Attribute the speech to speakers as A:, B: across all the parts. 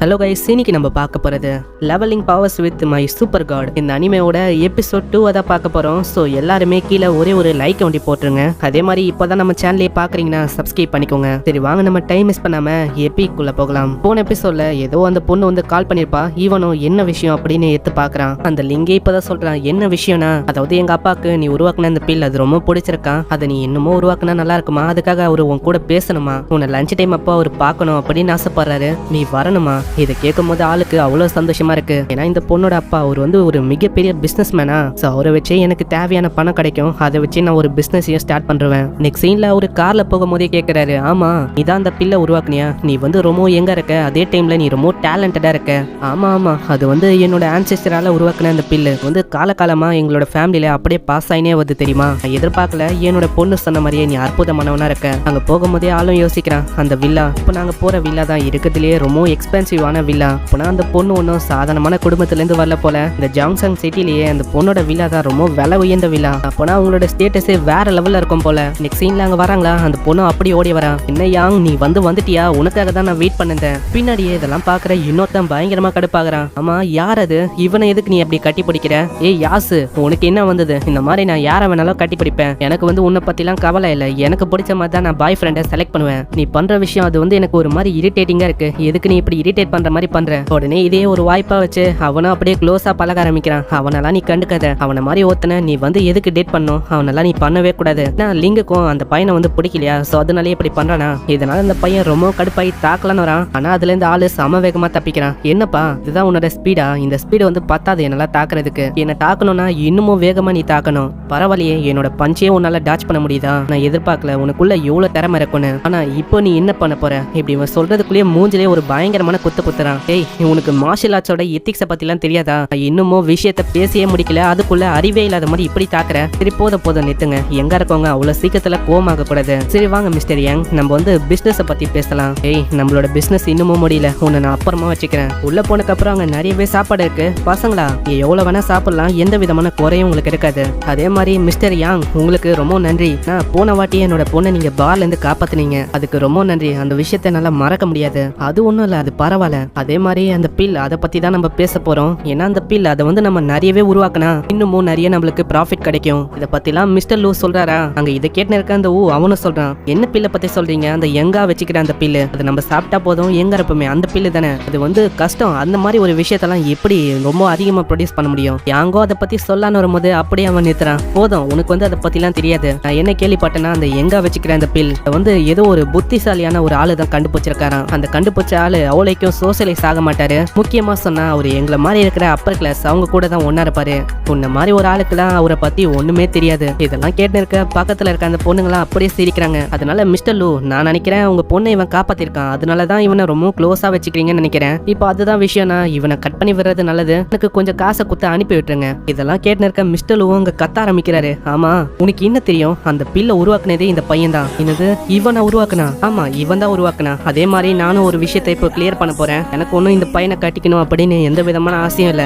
A: Hello guys, இன்னைக்கு நம்ம பார்க்க போறது levelling powers with my super god. இந்த அனிமேவோட எபிசோட் 2 தான் பார்க்க போறோம். ஸோ எல்லாருமே கீழே ஒரே ஒரு லைக் வண்டி போட்டுருங்க. அதே மாதிரி இப்போதான் நம்ம சேனலே பாக்குறீங்கன்னா சப்ஸ்கிரைப் பண்ணிக்கோங்க. சரி வாங்க நம்ம டைம் மிஸ் பண்ணாம எபிக்குள்ள போகலாம். போன எபிசோட்ல ஏதோ அந்த பொண்ணு வந்து கால் பண்ணிருப்பா. ஈவனும் என்ன விஷயம் அப்படின்னு எடுத்து பாக்குறான். அந்த லிங்கே இப்பதான் சொல்றான். என்ன விஷயம்னா, அதாவது எங்க அப்பாவுக்கு நீ உருவாக்குன அந்த பில் அது ரொம்ப பிடிச்சிருக்கான். அதை நீ இன்னமும் உருவாக்குனா நல்லா இருக்குமா, அதுக்காக அவரு உன் கூட பேசணுமா, உன்னை லஞ்ச் டைம் அப்போ அவர் பார்க்கணும் அப்படின்னு ஆசைப்படுறாரு. நீ வரணுமா? இதை கேட்கும் போது ஆளுக்கு அவ்வளவு சந்தோஷமா இருக்கு. ஏன்னா இந்த பொண்ணோட அப்பா அவர் வந்து ஒரு மிகப்பெரிய பிசினஸ் மேனா. சோ அவரை வச்சு எனக்கு தேவையான பணம் கிடைக்கும். அதை வச்சு நான் ஒரு பிசினஸையும் ஸ்டார்ட் பண்றேன். நெக்ஸ்ட் சீன்ல ஒரு கார்ல போகும்போதே கேட்கிறாரு, ஆமா இதான் அந்த பில்லை உருவாக்குனியா? நீ வந்து ரொம்ப எங்க இருக்க, அதே டைம்ல நீ ரொம்ப டேலண்டடா இருக்க. ஆமா ஆமா, அது வந்து என்னோட ஆன்செஸ்டரால உருவாக்குன அந்த பில்லு வந்து காலகாலமா எங்களோட ஃபேமிலியில அப்படியே பாஸ் ஆயினே வந்து தெரியுமா. நான் எதிர்பார்க்கல. என்னோட பொண்ணு சொன்ன மாதிரியே நீ அற்புதமானவனா இருக்க. அங்க போகும்போதே ஆளும் யோசிக்கிறான், அந்த வில்லா இப்ப நாங்க போற வில்லா தான் இருக்கிறதுலயே ரொம்ப எக்ஸ்பென்சிவான வில்லா. அப்பனா அந்த பொண்ணு ஒன்றும் சாதாரணமான குடும்பத்துல இருந்து வரல போல. இந்த ஜாங்சங் சிட்டிலேயே அந்த பொண்ணோட வில்லா தான் ரொம்ப விலை உயர்ந்த வில்லா. அப்பனா அவங்களோட ஸ்டேட்டஸே வேற லெவல்ல இருக்கும் போல. நெக்ஸ்ட் சீன்ல அங்க வராங்களா, அந்த பொண்ணு அப்படி ஓடி வரா. என்ன யாங், நீ வந்துட்டியா? உனக்காக தான் நான் வெயிட் பண்ணிருந்தேன். பின்னாடியே இதெல்லாம் பாக்குற இன்னொருத்தன் பயங்கரமா கடுப்பாகிறான். ஆமா யார் அது? இவனை எதுக்கு நீ அப்படி கட்டி பிடிக்கிற? ஏய் யாசு, உனக்கு என்ன வந்தது? இந்த மாதிரி நான் யாரை வேணாலும் கட்டி பிடிப்பேன். எனக்கு வந்து உன்னை பத்திலாம் கவலை இல்லை. எனக்கு பிடிச்ச மாதிரி தான் நான் பாய் ஃப்ரெண்டை செலக்ட் பண்ணுவேன். நீ பண்ற விஷயம் அது வந்து எனக்கு ஒரு மாதிரி இரிட்டேட்டிங்கா இருக்கு. எதுக்கு நீ இப்படி இரிட்டேட் பண்ற மாதிரி பண்ற? உடனே இதே ஒரு வாய்ப்பா வச்சு அவனும் அப்படியே க்ளோஸா பழக ஆரம்பிக்கிறான். அவனெல்லாம் நீ கண்டுக்காத. அவனை மாதிரி ஒருத்தனை நீ வந்து எதுக்கு டேட் பண்ணும்? அவனெல்லாம் நீ பண்ணவே கூடாது. நான் லிங்குக்கும் அந்த பையனை வந்து பிடிக்கலையா, சோ அதனாலே இப்படி பண்றானா. இதனால அந்த பையன் ரொம்ப கடுப்பாகி தாக்கலான்னு வரான். ஆனா அதுல இருந்து ஆளு சம வேகமா தப்பிக்கிறான். என்னப்பா இதுதான் உன்னோட ஸ்பீடா? இந்த ஸ்பீடு வந்து பத்தாது என்னால தாக்குறதுக்கு. என்ன தாக்கணும்னா இன்னமும் வேகமா நீ தாக்கணும். பரவாயில்லையே, என்னோட பஞ்சையே உன்னால டாச் பண்ண முடியுதா? நான் எதிர்பார்க்கல உனக்குள்ள எவ்வளவு திறமை இருக்குன்னு. ஆனா இப்போ நீ என்ன பண்ண போற? இப்படி இவன் சொல்றதுக்குள்ளேயே மூஞ்சிலே ஒரு பயங்கரமான குத்துறான். ஏய், உனக்கு மார்ஷல் ஆர்ட்ஸோட எத்திக்ஸை பத்திலாம் தெரியாதா? இன்னமும் விஷயத்த பேசியே முடிக்கல, அதுக்குள்ள அறிவே இல்லாத மாதிரி இப்படி தாக்குற. சரி போதும் நிறுத்துங்க. எங்க இருக்கவங்க அவ்வளவு சீக்கிரத்துல கோமாக கூடாது. சரி வாங்க மிஸ்டர் யங், நம்ம வந்து பிசினஸ் பத்தி பேசலாம். ஏய், நம்மளோட பிசினஸ் இன்னமும் முடியல. உன்னை நான் அப்புறமா வச்சுக்கிறேன். உள்ள போனக்கு அப்புறம் அங்க நிறையவே சாப்பாடு இருக்கு. பசங்களா எவ்வளவு வேணா சாப்பிடலாம், எந்த விதமான குறையும் உங்களுக்கு இருக்காது. அதே மாதிரி மிஸ்டர் யாங், உங்களுக்கு ரொம்ப நன்றி. நான் போன வாட்டி என்னோட பொண்ணை நீங்க பார்ல இருந்து காப்பாத்துனீங்க, அதுக்கு ரொம்ப நன்றி. அந்த விஷயத்த நல்லா மறக்க முடியாது. அது ஒண்ணும் இல்ல, அது பரவாயில்ல. அதே மாதிரி அந்த பில், அதை பத்தி தான் நம்ம பேச போறோம். ஏன்னா அந்த பில் அதை வந்து நம்ம நிறையவே உருவாக்கினா இன்னமும் நிறைய நம்மளுக்கு ப்ராஃபிட் கிடைக்கும். இதை பத்திலாம் மிஸ்டர் லூ சொல்றாரா? அங்க இதை கேட்டு இருக்க அந்த அவனும் சொல்றான். என்ன பில்லை பத்தி சொல்றீங்க? அந்த எங்கா வச்சுக்கிற அந்த பில்லு, அது நம்ம சாப்பிட்டா போதும் எங்க இருப்போமே அந்த பில்லு தானே. அது வந்து கஷ்டம். அந்த மாதிரி ஒரு விஷயத்தெல்லாம் எப்படி ரொம்ப அதிகமா ப்ரொடியூஸ் பண்ண முடியும்? யாங்கோ அதை பத்தி சொல்லான்னு வரும்போது அப்படியே அவன் நிறுத்துறான். போதும், உனக்கு வந்து அதை பத்திலாம் தெரியாது. நான் என்ன கேள்விப்பட்டேன்னா, அந்த எங்கா வச்சுக்கிற அந்த பில் வந்து ஏதோ ஒரு புத்திசாலியான ஒரு ஆளு தான் கண்டுபிடிச்சிருக்காராம். அந்த கண்டுபிடிச்ச ஆளு அவளைக்கும் சோசியலைஸ் ஆக மாட்டாரு. முக்கியமா சொன்னா அவரு எங்களை மாதிரி இருக்கிற அப்பர் கிளாஸ் அவங்க கூட தான் ஒன்னா இருப்பாரு. உன்ன மாதிரி ஒரு ஆளுக்குலாம் அவரை பத்தி ஒண்ணுமே தெரியாது. இதெல்லாம் கேட்டு இருக்க பக்கத்துல இருக்க அந்த பொண்ணுங்களாம் அப்படியே சிரிக்கிறாங்க. அதனால மிஸ்டர் லூ, நான் நினைக்கிறேன் உங்க பொண்ணை இவன் காப்பாத்திருக்கான், அதனாலதான் இவனை ரொம்ப க்ளோஸா வச்சுக்கிறீங்கன்னு நினைக்கிறேன். இப்போ அதுதான் விஷயம்னா இவனை கட் பண்ணி விடுறது நல்லது. எனக்கு கொஞ்சம் காசை குத்து அனுப்பி விட்டுருங்க. இதெல்லாம் கேட்டு இருக்க மிஸ்டர் லூ அங்க கத்த ஆரம்பிக்கிறாரு. ஆமா உனக்கு என்ன தெரியும்? அந்த பில்லை உருவாக்குனதே இந்த பையன் தான். என்னது, இவனை உருவாக்குனா? ஆமா இவன் தான் உருவாக்குனா. அதே மாதிரி நானும் ஒரு விஷயத்தை இப்போ கிளியர் பண்ண போறேன். எனக்கு ஒன்னும் இந்த பையனை கட்டிக்கணும் அப்படின்னு எந்த விதமான ஆசையும் இல்ல.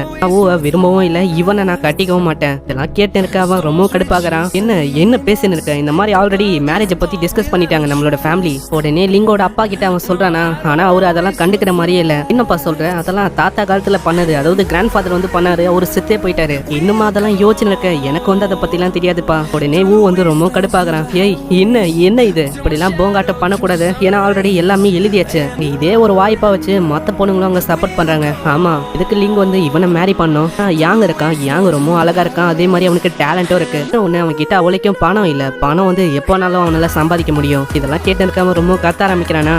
A: விரும்பவும் இல்ல, இவனை நான் கட்டிக்கவும் மாட்டேன். இதெல்லாம் கேட்டு இருக்க அவன் ரொம்ப கடுப்பாகிறான். என்ன பேசின்னு இருக்க? இந்த மாதிரி ஆல்ரெடி மேரேஜ பத்தி டிஸ்கஸ் பண்ணிட்டாங்க நம்மளோட ஃபேமிலி. உடனே லிங்கோட அப்பா கிட்ட அவன் சொல்றானா, ஆனா அவரு அதெல்லாம் கண்டுக்கிற மாதிரியே இல்ல. என்னப்பா சொல்ற? அதெல்லாம் தாத்தா காலத்துல பண்ணது, அதாவது கிராண்ட் ஃபாதர் வந்து பண்ணாரு, அவரு செத்தே போயிட்டாரு. இன்னுமா அதெல்லாம் யோசனை இருக்க? எனக்கு வந்து அதை பத்தி எல்லாம் தெரியாதுப்பா. உடனே வந்து ரொம்ப கடுப்பாகிறான். ஏய் என்ன இது? இப்படி எல்லாம் போங்காட்டம் பண்ணக்கூடாது. ஏன்னா ஆல்ரெடி எல்லாமே எழுதியாச்சு. இதே ஒரு வாய்ப்பா வச்சு மத்த பொண்ணுங்களும் அவங்க சப்போர்ட் பண்றாங்க. ஆமா இதுக்கு லிங்க் வந்து இவனை மேரி பண்ணோம். யாங் இருக்கான், யாங் ரொம்ப அழகா இருக்கான். அதே மாதிரி அவனுக்கு டேலண்டும் இருக்கு. ஒன்னு அவன் கிட்ட அவளைக்கும் பணம் இல்ல. பணம் வந்து எப்போனாலும் அவனால சம்பாதிக்க முடியும். இதெல்லாம் கேட்டு இருக்காம ரொம்ப கத்த ஆரம்பிக்கிறானா.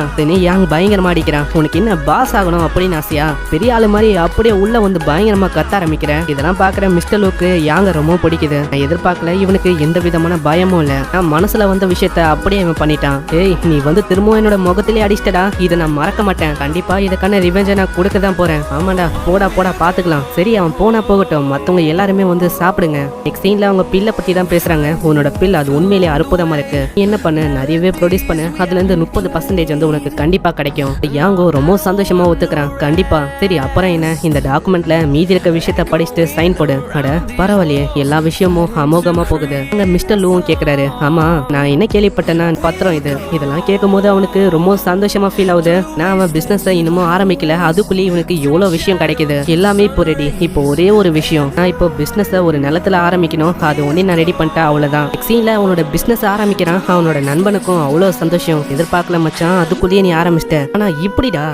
A: யாங் பயங்கரமா அடிக்கிறான். உனக்கு என்ன பாஸ் ஆகணும் அப்படின்னு ஆசையா? பெரிய ஆளு மாதிரி அப்படியே உள்ள வந்து பயங்கரமா கத்த ஆரம்பிக்கிறேன். இதெல்லாம் பாக்குற மிஸ்டர் லூக்கு யாங்க ரொம்ப பிடிக்குது. நான் எதிர்பார்க்கல இவனுக்கு எந்த விதமான பயமும் இல்ல. நான் மனசுல வந்த விஷயத்த அப்படியே இவன் பண்ணிட்டான். ஏய், நீ வந்து திரும்பவும் என்னோட முகத்திலே அடிச்சிட்டடா. இதை நான் மறக்க மாட்டேன். கண்டிப்பா இதுக்கான ரிவெஞ்ச நான் கொடுக்க தான் போறேன். ஆமாடா, போடா பாத்துக்கலாம். சரி அவன் போனா போகட்டும், மத்தவங்க எல்லாருமே வந்து சாப்பிடுங்க. நெக்ஸ்ட் சீன்ல அவங்க பில்லை பத்தி தான் பேசுறாங்க. உன்னோட பில் அது உண்மையிலேயே அற்புதமா இருக்கு. நீ என்ன பண்ணு, நிறையவே ப்ரொடியூஸ் பண்ணு. அதுல இருந்து 30% வந்து உனக்கு கண்டிப்பா கிடைக்கும். யாங்கோ ரொம்ப சந்தோஷமா ஒத்துக்கிறான். கண்டிப்பா. சரி அப்புறம் என்ன, இந்த டாக்குமெண்ட்ல மீதி இருக்க விஷயத்த படிச்சுட்டு சைன் போடு. அட பரவாயில்லையே, எல்லா விஷயமும் அமோகமா போகுது. அங்க மிஸ்டர் லூவும் கேக்குறாரு. ஆமா நான் என்ன கேள்விப்பட்டேன்னா பத்திரம் இதெல்லாம் கேட்கும் போது அவனுக்கு ரொம்ப சந்தோஷமா ஃபீல் ஆகுது. நான் அவன் பிசினஸ் இன்னமும் இன்னும் ஆரம்பிக்கல, அதுக்குள்ளேயே இவனுக்கு எவ்வளவு விஷயம் கிடைக்குது. எல்லாமே இப்போ ரெடி. இப்போ ஒரே ஒரு விஷயம், நான் இப்போ பிசினஸ் ஒரு நிலத்துல ஆரம்பிக்கணும். அது ஒண்ணே நான் ரெடி பண்ணிட்டேன், அவ்வளவுதான். சீன்ல அவனோட பிசினஸ் ஆரம்பிக்கிறான். அவனோட நண்பனுக்கும் அவ்வளவு சந்தோஷம். எதிர்பார்க்கல மச்சான், அதுக்குள்ளேயே நீ ஆரம்பிச்சிட்ட. ஆனா இப்படிடா,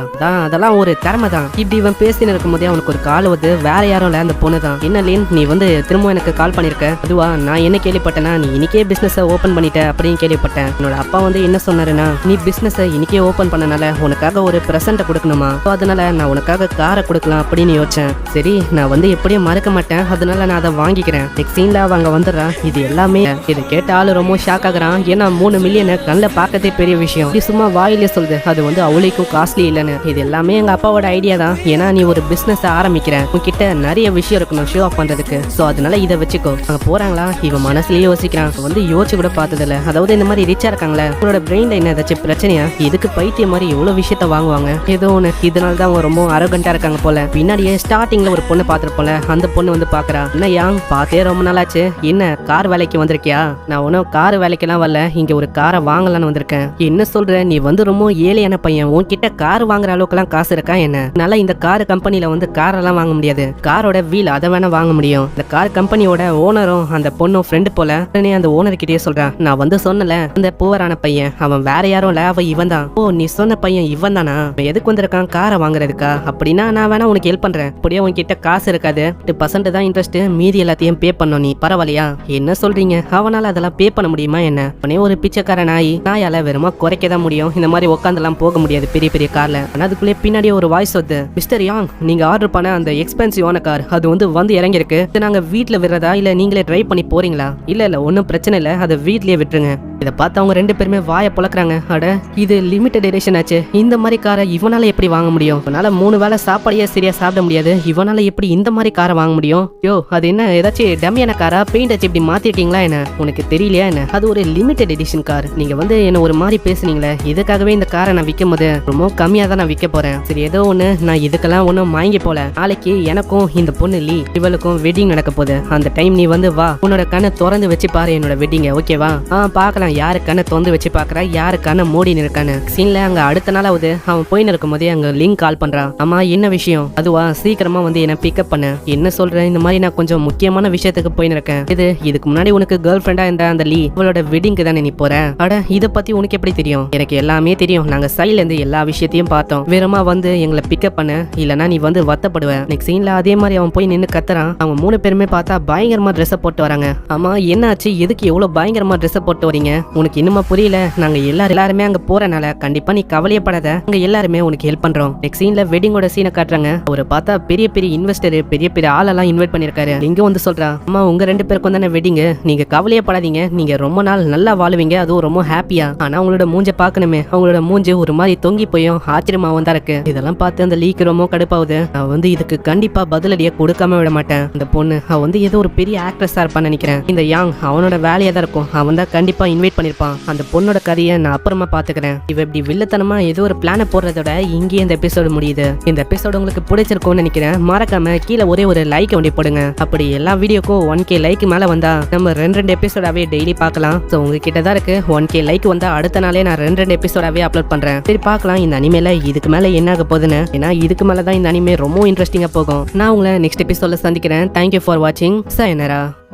A: அதெல்லாம் ஒரு திறமை தான். இப்படி இவன் பேசின்னு இருக்கும் போதே அவனுக்கு ஒரு கால் வந்து வேற யாரும் இல்ல, அந்த பொண்ணு தான். என்ன லீன், நீ வந்து திரும்ப எனக்கு கால் பண்ணிருக்க? அதுவா, நான் என்ன கேள்விப்பட்டேன்னா நீ இன்னைக்கே பிசினஸ் ஓபன் பண்ணிட்ட அப்படின்னு கேள்விப்பட்டேன். என்னோட அப்பா வந்து என்ன சொன்னாருன்னா, நீ பிசினஸ் இன்னைக்கே ஓபன் பண்ணனால உனக்காக ஒரு பிரசன்ட் கொடுக்கணுமா, அதனால நான் உனக்காக காரை கொடுக்கலாம் அப்படின்னு யோசிச்சேன். சரி, நான் வந்து எப்படியும் மறக்க மாட்டேன், அதனால நான் அதை வாங்கிக்கிறேன். நெக்ஸ்ட் சீன்ல அவங்க வந்துடுறான். இது எல்லாமே இதை கேட்ட ஆளு ரொம்ப ஷாக் ஆகுறான். ஏன்னா 3 மில்லியனை கண்ணில் பார்க்கறதே பெரிய விஷயம். இது சும்மா வாயிலே சொல்லுது, அது வந்து அவளுக்கும் காஸ்ட்லி இல்லைன்னு. இது எல்லாமே எங்க அப்பாவோட ஐடியா தான். ஏன்னா நீ ஒரு பிசினஸ் ஆரம்பிக்கிற, உன்கிட்ட நிறைய விஷயம் இருக்கணும் ஷோ ஆஃப் பண்றதுக்கு. சோ அதனால இதை வச்சுக்கோ. அங்க போறாங்களா, இவன் மனசுலயே யோசிக்கிறான். வந்து யோசிச்சு கூட பார்த்ததில்ல. அதாவது இந்த மாதிரி ரிச்சா இருக்காங்களே, உன்னோட பிரெயின்ல என்ன ஏதாச்சும் பிரச்சனையா? இதுக்கு பைத்தியம் மாதிரி எவ்வளவு விஷயத்த வாங்குவாங்க ஏதோ ஒண்ணு. இதனால தான் அவங்க ரொம்ப அரகண்டா இருக்காங்க போல. பின்னாடியே ஸ்டார்டிங்ல ஒரு பொண்ணு பார்த்திருப்போம்ல, அந்த பொண்ணு வந்து பாக்குறா. என்ன யாங், பார்த்தே ரொம்ப நாளாச்சு, என்ன கார் வேலைக்கு வந்திருக்கியா? நான் ஒன்னும் கார் வேலைக்கெல்லாம் வரல, இங்க ஒரு காரை வாங்கலான்னு வந்திருக்கேன். என்ன சொல்ற, நீ வந்து ரொம்ப ஏழையான பையன், உன்கிட்ட கார் வாங்குற அளவுக்குலாம் காசு இருக்கா என்ன? நல்லா இந்த கார் கம்பெனில வந்து கார் எல்லாம் வாங்க முடியாது, காரோட வீல் அதை வேணா வாங்க முடியும். இந்த கார் கம்பெனியோட ஓனரும் அந்த பொண்ணும் ஃப்ரெண்டு போல. அந்த ஓனர் கிட்டே சொல்றான், நான் வந்து சொன்னல அந்த புவரான பையன், அவன் வேற யாரும் இல்ல, அவன் இவன் தான். ஓ, நீ சொன்ன பையன் இவன் தானா? எதுக்கு வந்திருக்கான், காரை வாங்குறதுக்கா? அப்படின்னா நான் வேணா உனக்கு ஹெல்ப் பண்றேன். அப்படியே உன்கிட்ட காசு இருக்காது, 10% தான் இன்ட்ரெஸ்ட், மீதி எல்லாத்தையும் பே பண்ணும். நீ பரவாயில்லையா? என்ன சொல்றீங்க, அவனால அதெல்லாம் பே பண்ண முடியுமா என்ன? அவனே ஒரு பிச்சைக்கார நாயால வெறுமா குறைக்க தான் முடியும், இந்த மாதிரி உட்காந்துலாம் போக முடியாது பெரிய பெரிய கார்ல. ஆனா அதுக்குள்ளே பின்னாடியே ஒரு வாய்ஸ் வருது, மிஸ்டர் யாங், நீங்க ஆர்டர் பண்ண அந்த எக்ஸ்பென்சிவான கார் அது வந்து இறங்கிருக்கு. நாங்க வீட்டுல விடுறதா இல்ல நீங்களே டிரைவ் பண்ணி போறீங்களா? இல்ல ஒன்னும் பிரச்சனை இல்ல, அதை வீட்லயே விட்டுருங்க. இதை பார்த்து அவங்க 2 பேருமே வாயை புழக்கிறாங்க. அட, இது லிமிடெட் எடிஷன் ஆச்சு, இந்த மாதிரி காரை இவனால எப்படி வாங்க முடியும்? இவனால 3 வேளை சாப்பாடையே சரியா சாப்பிட முடியாது, இவனால எப்படி இந்த மாதிரி காரை வாங்க முடியும்? யோ, அது என்ன ஏதாச்சும் டம்மியான காரா? பெயிண்ட் வச்சு இப்படி மாத்திட்டீங்களா என்ன? உனக்கு தெரியலையா என்ன? அது ஒரு லிமிடெட் எடிஷன் கார். நீங்க வந்து என்ன ஒரு மாதிரி பேசுனீங்களே, இதுக்காகவே இந்த காரை நான் விற்கும் போது ரொம்ப கம்மியா தான் நான் விற்க போறேன். சரி, ஏதோ ஒண்ணு, நான் இதுக்கெல்லாம் ஒன்னும் வாங்கி போல. நாளைக்கு எனக்கும் இந்த பொண்ணு லீ இவளுக்கும் வெட்டிங் நடக்க போகுது. அந்த டைம் நீ வந்து வா, உன்னோட கண்ணை திறந்து வச்சு பாரு என்னோட வெட்டிங்க, ஓகேவா? பாக்கலாம் யாரு கண்ணை திறந்து வச்சு பாக்குறா, யாரு கண்ணை மூடி இருக்கான்னு. சீன்ல அங்க அடுத்த நாளாவது அவன் போயின்னு இருக்கும் போதே அங்க லிங்க் கால் பண்றான். ஆமா, என்ன விஷயம்? அதுவா, சீக்கிரமா வந்து என்ன பிக்கப் பண்ண. என்ன சொல்றேன், இந்த மாதிரி நான் கொஞ்சம் முக்கியமான விஷயத்துக்கு போயின்னு இருக்கேன். இதுக்கு முன்னாடி உனக்கு கேர்ள் ஃப்ரெண்டா இருந்த அந்த லீ அவளோட வெட்டிங்க்கு தானே நீ போற? அட, இதை பத்தி உனக்கு எப்படி தெரியும்? எனக்கு எல்லாமே தெரியும், நாங்க சைட்ல இருந்து எல்லா விஷயத்தையும் பார்த்தோம். வேறமா வந்து எங்களை பிக்கப் பண்ண, இல்லனா நீ வந்து வருத்தப்படுவ. நெக்ஸ்ட் சீன்ல அதே மாதிரி அவன் போய் நின்னு கத்துறான். அவங்க 3 பேருமே பார்த்தா பயங்கரமா ட்ரெஸ் போட்டு வராங்க. ஆமா, என்னாச்சு, எதுக்கு எவ்வளவு பயங்கரமா ட்ரெஸ் போட்டு வரீங்க? உனக்கு இன்னுமா புரியல? நாங்க எல்லாருமே அங்க போறனால கண்டிப்பா நீ கவலையப்படாத, அங்க எல்லாருமே உனக்கு ஹெல்ப் பண்றோம். நெக்ஸ்ட் சீன்ல வெட்டிங்கோட சீனை காட்டுறாங்க. அவரை பார்த்தா பெரிய பெரிய இன்வெஸ்டர், பெரிய பெரிய ஆளெல்லாம் இன்வைட் பண்ணிருக்காரு. இங்க வந்து சொல்றா, அம்மா உங்க 2 பேருக்கும் தானே வெட்டிங், நீங்க கவலையப்படாதீங்க, நீங்க ரொம்ப நாள் நல்லா வாழுவீங்க, அதுவும் ரொம்ப ஹாப்பியா. ஆனா அவங்களோட மூஞ்ச பாக்கணுமே, அவங்களோட மூஞ்சு ஒரு மாதிரி தொங்கி போயும் ஆச்சரியமாவும் தான் இருக்கு. இதெல்லாம் பார்த்து அந்த லீக்கு ரொம்ப கடுப்பாகுது. நான் வந்து இதுக்கு கண்டிப்பா பதிலடியை கொடுக்காம விட மாட்டேன். இந்த பொண்ணு அவ வந்து ஏதோ ஒரு பெரிய ஆக்ட்ரஸா இருப்பான்னு நினைக்கிறேன். இந்த யாங் அவனோட வேலையா தான் இருக்கும், அவன் தான் கண்டிப்பா இன்வைட் பண்ணிருப்பான். அந்த பொண்ணோட கதையை நான் அப்புறமா பாத்துக்கிறேன். இவ இப்படி வில்லத்தனமா ஏதோ ஒரு பிளான போடுறதோட இங்கே இந்த எபிசோடு முடியுது. இந்த எபிசோடு உங்களுக்கு பிடிச்சிருக்கும்னு நினைக்கிறேன். மறக்காம கீழே ஒரே ஒரு லைக் ஒண்டி போடுங்க. அப்படி எல்லா வீடியோக்கும் 1K லைக் மேல வந்தா நம்ம 2 எபிசோடாவே டெய்லி பார்க்கலாம். ஸோ உங்ககிட்ட தான் இருக்கு. 1K லைக் வந்தா அடுத்த நாளே நான் 2 எபிசோடாவே அப்லோட் பண்றேன். சரி, பார்க்கலாம் இந்த அனிமேல இதுக்கு மேல என்ன ஆக போகுதுன்னு. ஏன்னா இதுக்கு மேலதான் இந்த அனிமே ரொம்ப இன்ட்ரெஸ்டிங்கா போகும். நான் உங்களை நெக்ஸ்ட் எபிசோட்ல சந்திக்கிறேன். தேங்க்யூ ஃபார் வாட்சிங். sayonara.